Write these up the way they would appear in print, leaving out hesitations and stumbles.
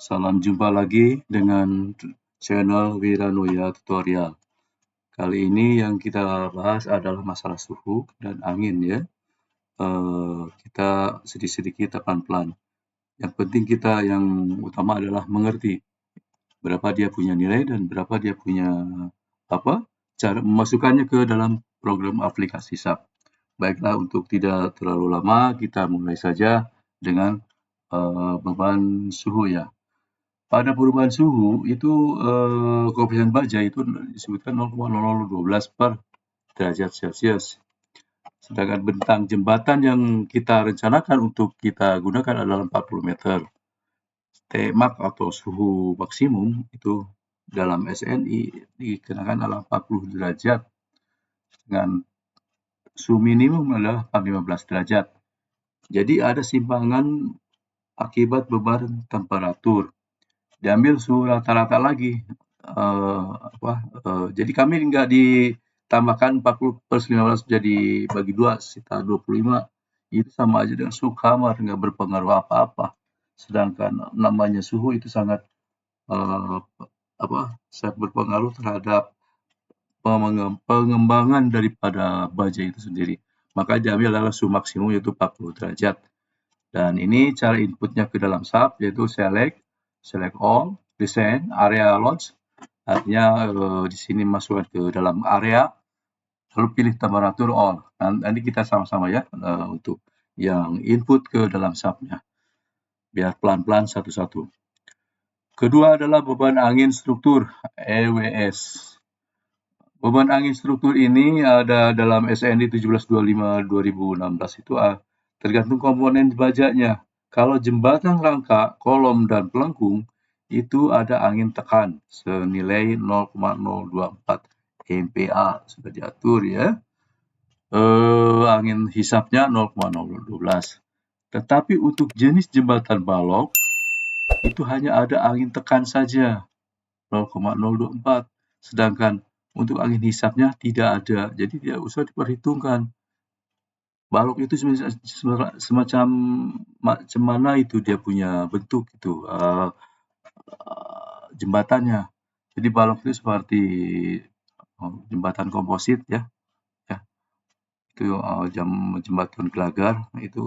Salam jumpa lagi dengan channel Wiranoya Tutorial. Kali ini yang kita bahas adalah masalah suhu dan angin ya. Kita sedikit-sedikit pelan-pelan. Yang penting kita yang utama adalah mengerti berapa dia punya nilai dan berapa dia punya cara memasukkannya ke dalam program aplikasi SAP. Baiklah, untuk tidak terlalu lama kita mulai saja dengan beban suhu ya. Pada perubahan suhu itu koefisien baja itu disebutkan 0,0012 per derajat Celcius. Sedangkan bentang jembatan yang kita rencanakan untuk kita gunakan adalah 40 meter. Tmax atau suhu maksimum itu dalam SNI dikenakan adalah 40 derajat dengan suhu minimum adalah 15 derajat. Jadi ada simpangan akibat beban temperatur. Diambil suhu rata-rata lagi. Jadi kami nggak ditambahkan 40/15 jadi bagi 2 sekitar 25. Itu sama aja dengan suhu kamar, nggak berpengaruh apa-apa. Sedangkan namanya suhu itu sangat sangat berpengaruh terhadap pengembangan daripada baja itu sendiri. Maka diambil adalah suhu maksimum yaitu 40 derajat. Dan ini cara inputnya ke dalam SAP yaitu select all, design, area launch. Artinya di sini masukkan ke dalam area, lalu pilih temperatur all. Nanti kita sama-sama ya untuk yang input ke dalam SAP-nya. Biar pelan-pelan satu-satu. Kedua adalah beban angin struktur EWS. Beban angin struktur ini ada dalam SNI 1725/2016 itu tergantung komponen bajanya. Kalau jembatan rangka, kolom, dan pelengkung itu ada angin tekan senilai 0,024 MPa sudah diatur ya. Angin hisapnya 0,012. Tetapi untuk jenis jembatan balok itu hanya ada angin tekan saja 0,024. Sedangkan untuk angin hisapnya tidak ada. Jadi tidak usah diperhitungkan. Balok itu semacam mana itu dia punya bentuk itu jembatannya. Jadi balok itu seperti jembatan komposit ya. Itu jembatan gelagar itu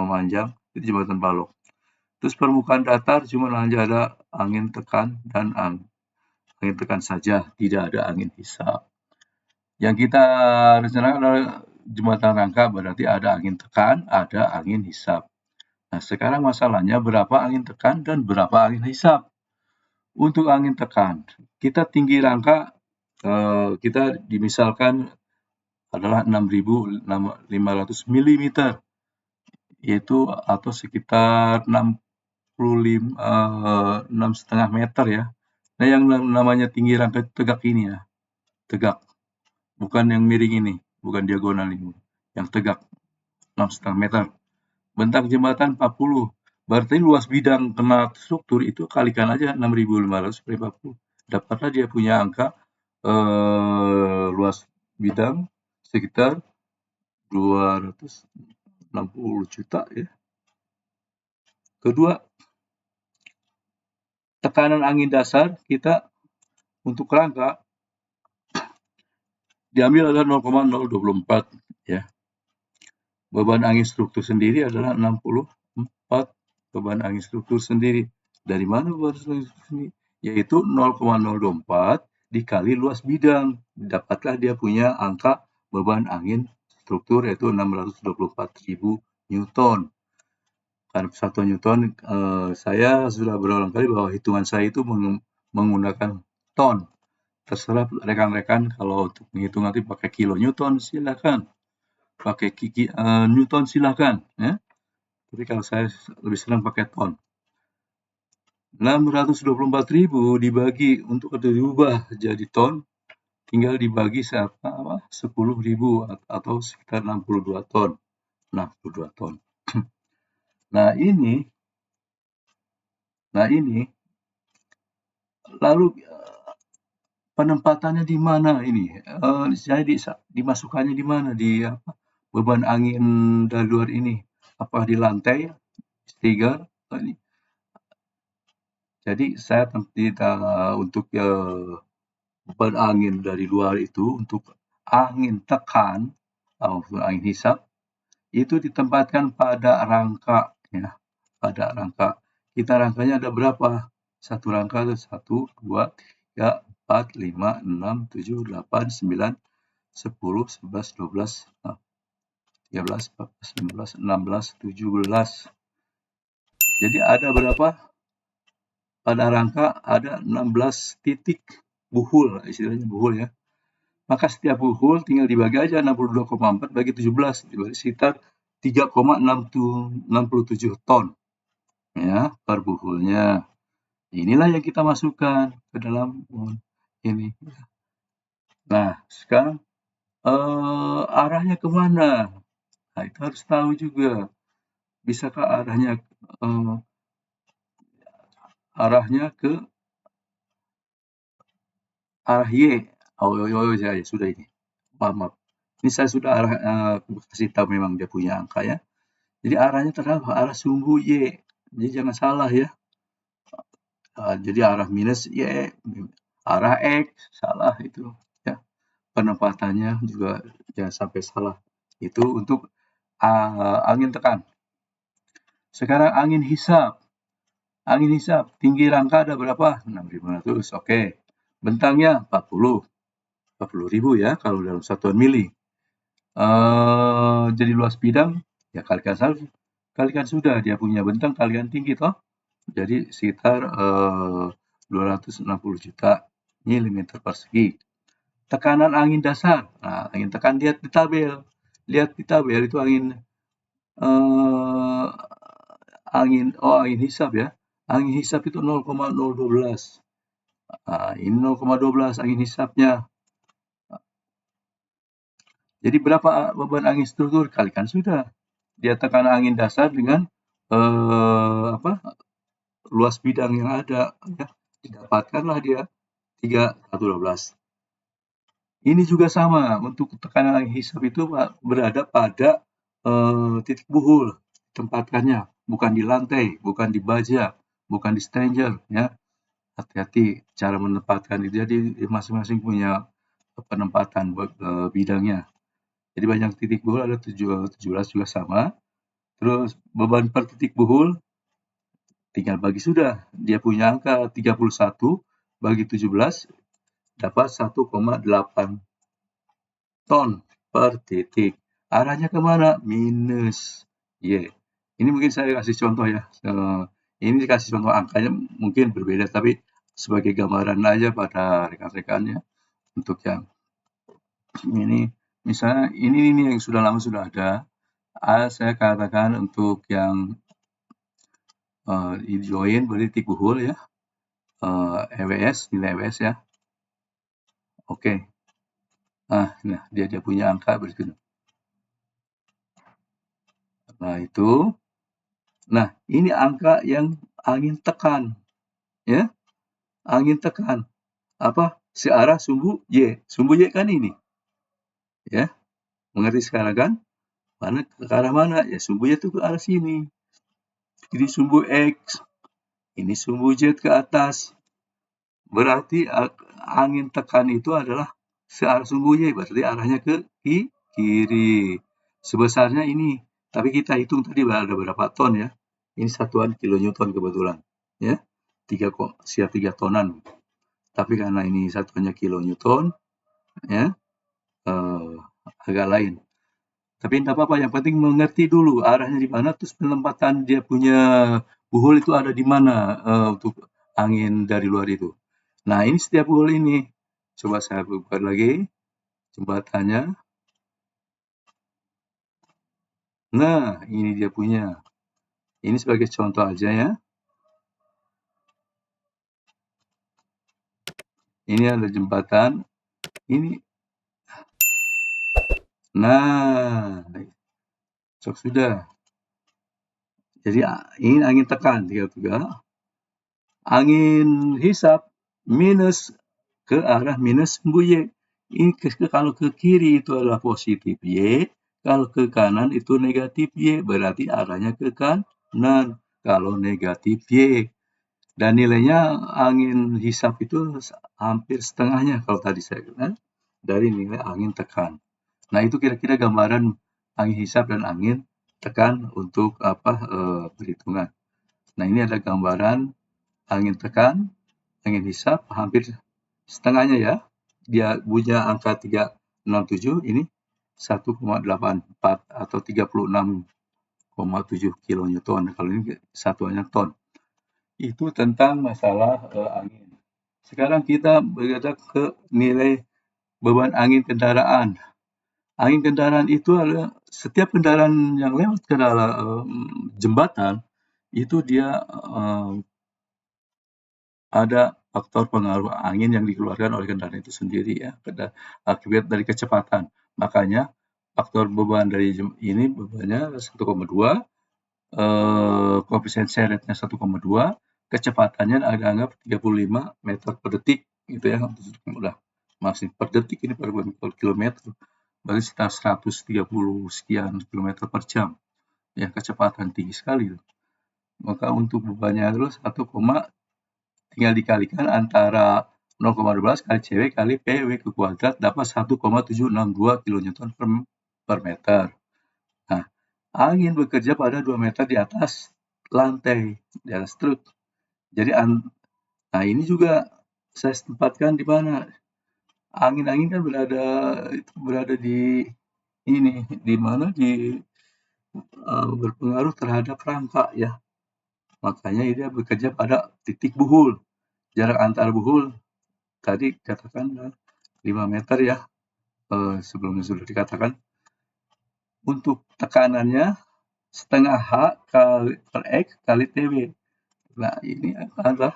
manjang, itu jembatan balok. Terus permukaan datar cuma hanya ada angin tekan dan angin tekan saja, tidak ada angin hisap. Yang kita rencanakan adalah jembatan rangka, berarti ada angin tekan, ada angin hisap. Nah, sekarang masalahnya berapa angin tekan dan berapa angin hisap. Untuk angin tekan, kita tinggi rangka kita dimisalkan adalah 6.500 mm, yaitu atau sekitar 6,5 meter ya. Nah, yang namanya tinggi rangka itu tegak ini ya, tegak, bukan yang miring ini, bukan diagonal ini, yang tegak 6,5 meter. Bentang jembatan 40, berarti luas bidang kena struktur itu kalikan aja 6.500/40. Dapatlah dia punya angka luas bidang sekitar 260 juta ya. Kedua, tekanan angin dasar kita untuk rangka diambil adalah 0,024 ya. Beban angin struktur sendiri adalah 64 beban angin struktur sendiri. Dari mana beban angin struktur sendiri? Yaitu 0,024 dikali luas bidang. Dapatlah dia punya angka beban angin struktur yaitu 624.000 Newton. Karena satu Newton, saya sudah berulang kali bahwa hitungan saya itu menggunakan ton. Terserah rekan-rekan kalau untuk menghitung nanti pakai kilo Newton silakan. Pakai Newton silakan ya. Tapi kalau saya lebih senang pakai ton. 624.000 dibagi untuk diubah jadi ton, tinggal dibagi 10.000 atau sekitar 62 ton. 62 ton. Nah ini lalu penempatannya di mana ini? Jadi dimasukkannya di mana di beban angin dari luar ini? Apa di lantai, stiker? Jadi saya untuk beban angin dari luar itu, untuk angin tekan maupun angin hisap, itu ditempatkan pada rangka, ya, pada rangka. Kita rangkanya ada berapa? Satu rangka ada 1, 2, 3, 4, 5, 6, 7, 8, 9, 10, 11, 12, 13, 14, 15, 16, 17. Jadi ada berapa? Pada rangka ada 16 titik buhul, istilahnya buhul ya. Maka setiap buhul tinggal dibagi aja 62,4 bagi 17, sekitar 3,67 ton ya per buhulnya. Inilah yang kita masukkan ke dalam ini. Nah, sekarang arahnya kemana? Nah, itu harus tahu juga. Bisakah arahnya ke arah Y? Oh, ya, sudah ini. Maaf. Ini saya sudah kasih tahu memang dia punya angka ya. Jadi arahnya terhadap arah sumbu Y. Jadi jangan salah ya. Jadi arah minus Y, arah X, salah itu ya. Penempatannya juga jangan sampai salah. Itu untuk angin tekan. Sekarang angin hisap. Angin hisap, tinggi rangka ada berapa? 6.500, oke. Bentangnya 40.000 ya kalau dalam satuan mili. Jadi luas bidang, ya kalikan sudah dia punya bentang kalikan tinggi toh. Jadi sekitar 260 juta milimeter persegi. Tekanan angin dasar. Nah, angin tekan lihat di tabel. Lihat di tabel itu angin hisap ya. Angin hisap itu 0,012. Nah, ini 0,12 angin hisapnya. Jadi berapa beban angin struktur? Kalikan sudah. Dia tekanan angin dasar dengan luas bidang yang ada. Ya. Didapatkanlah dia 3,12. Ini juga sama. Untuk tekanan angin hisap itu berada pada titik buhul. Tempatkannya. Bukan di lantai, bukan di baja, bukan di stranger. Ya. Hati-hati cara menempatkan itu. Jadi masing-masing punya penempatan bidangnya. Jadi banyak titik buhul ada 17 juga sama. Terus beban per titik buhul tinggal bagi sudah. Dia punya angka 31 bagi 17 dapat 1,8 ton per titik. Arahnya kemana? Minus Y. Ini mungkin saya kasih contoh ya. Ini dikasih contoh angkanya mungkin berbeda, tapi sebagai gambaran aja pada rekan-rekannya untuk yang ini. Misalnya ini yang sudah lama sudah ada. Saya katakan untuk yang join berarti titik buhul ya. EWS, nilai EWS ya. Oke. Nah, dia punya angka berikut. Nah, itu. Nah, ini angka yang angin tekan. Ya. Angin tekan. Apa? Searah sumbu Y. Sumbu Y kan ini. Ya. Mengerti sekarang kan? Mana ke arah mana? Ya, sumbu Y itu ke arah sini. Jadi sumbu X. Ini sumbu Z ke atas. Berarti angin tekan itu adalah searah sumbu Y. Berarti arahnya ke kiri. Sebesarnya ini. Tapi kita hitung tadi ada berapa ton ya. Ini satuan kilonewton kebetulan. Ya. 3 tonan. Tapi karena ini satuannya kilonewton, ya, agak lain. Tapi tidak apa-apa, yang penting mengerti dulu arahnya di mana, terus penempatan dia punya buhul itu ada di mana untuk angin dari luar itu. Nah, ini setiap buhul ini. Coba saya buka lagi jembatannya. Nah, ini dia punya. Ini sebagai contoh aja ya. Ini ada jembatan. Ini. Nah, sudah. Jadi ini angin tekan 33. Angin hisap minus ke arah minus sumbu Y. Ini kalau ke kiri itu adalah positif Y, kalau ke kanan itu negatif Y, berarti arahnya ke kanan kalau negatif Y. Dan nilainya angin hisap itu hampir setengahnya kalau tadi saya bilang dari nilai angin tekan. Nah, itu kira-kira gambaran angin hisap dan angin tekan untuk perhitungan. Nah, ini ada gambaran angin tekan, angin hisap hampir setengahnya ya. Dia punya angka 367, ini 1,84 atau 36,7 kilonewton. Kalau ini satuannya ton. Itu tentang masalah angin. Sekarang kita bergerak ke nilai beban angin kendaraan. Angin kendaraan itu adalah setiap kendaraan yang lewat ke dalam jembatan itu dia ada faktor pengaruh angin yang dikeluarkan oleh kendaraan itu sendiri ya, akibat dari kecepatan. Makanya faktor beban dari ini bebannya 1,2, koefisien seretnya 1,2, kecepatannya dianggap 35 meter per detik gitu ya. Udah masih per detik ini per kilometer. Berarti sekitar 130 sekian kilometer per jam. Ya, kecepatan tinggi sekali. Maka untuk bebannya adalah 1, tinggal dikalikan antara 0,12 kali CW kali PW ke kuadrat dapat 1,762 kilonewton per meter. Nah, angin bekerja pada 2 meter di atas lantai, di atas truk. Jadi, nah ini juga saya tempatkan di mana? Angin-angin kan berada di ini, di mana? Berpengaruh terhadap rangka ya. Makanya dia bekerja pada titik buhul. Jarak antar buhul tadi katakan 5 meter ya, sebelumnya sudah dikatakan. Untuk tekanannya setengah H per X kali TW. Nah, ini adalah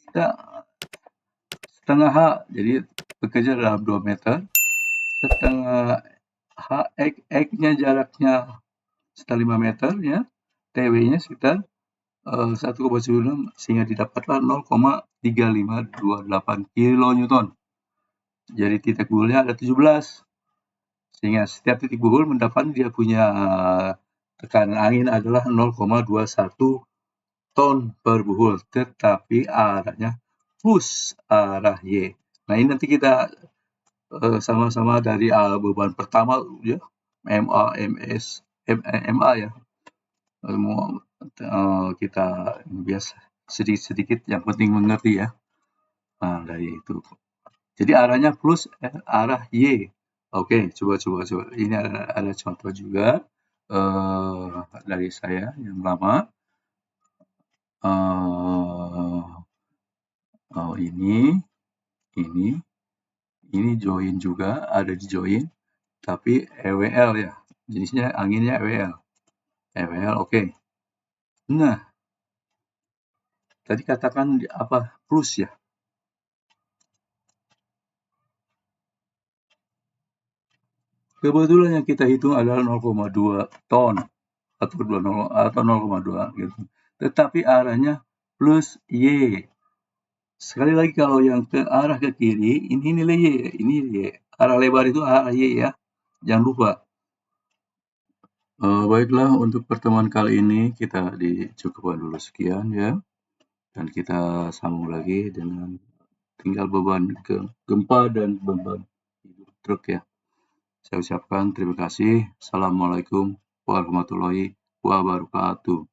kita setengah H, jadi bekerja dalam 2 meter, setengah H, X-nya jaraknya sekitar 5 meter ya, TW-nya sekitar 1,96 sehingga didapatlah 0,3528 kilonewton. Jadi titik buhulnya ada 17. Sehingga setiap titik buhul mendapat dia punya tekanan angin adalah 0,21 ton per buhul, tetapi arahnya plus arah Y. Nah, ini nanti kita sama-sama dari beban pertama ya, MA, MS, MA ya. Kita biasa sedikit-sedikit yang penting mengerti ya. Nah, dari itu. Jadi arahnya plus arah Y. Oke, coba. Ini ada contoh juga dari saya yang lama. Ini join juga, ada di join, tapi EWL ya. Jenisnya anginnya EWL. EWL oke. Nah, tadi katakan apa? Plus ya. Kebetulan yang kita hitung adalah 0,2 ton atau 0,2 gitu. Tetapi arahnya plus Y. Sekali lagi kalau yang ke arah ke kiri, ini nilai Y, ini Y. Arah lebar itu arah Y ya. Jangan lupa. Baiklah, untuk pertemuan kali ini kita dicukupkan dulu sekian ya. Dan kita sambung lagi dengan tinggal beban gempa dan beban hidup truk ya. Saya ucapkan terima kasih. Assalamualaikum warahmatullahi wabarakatuh.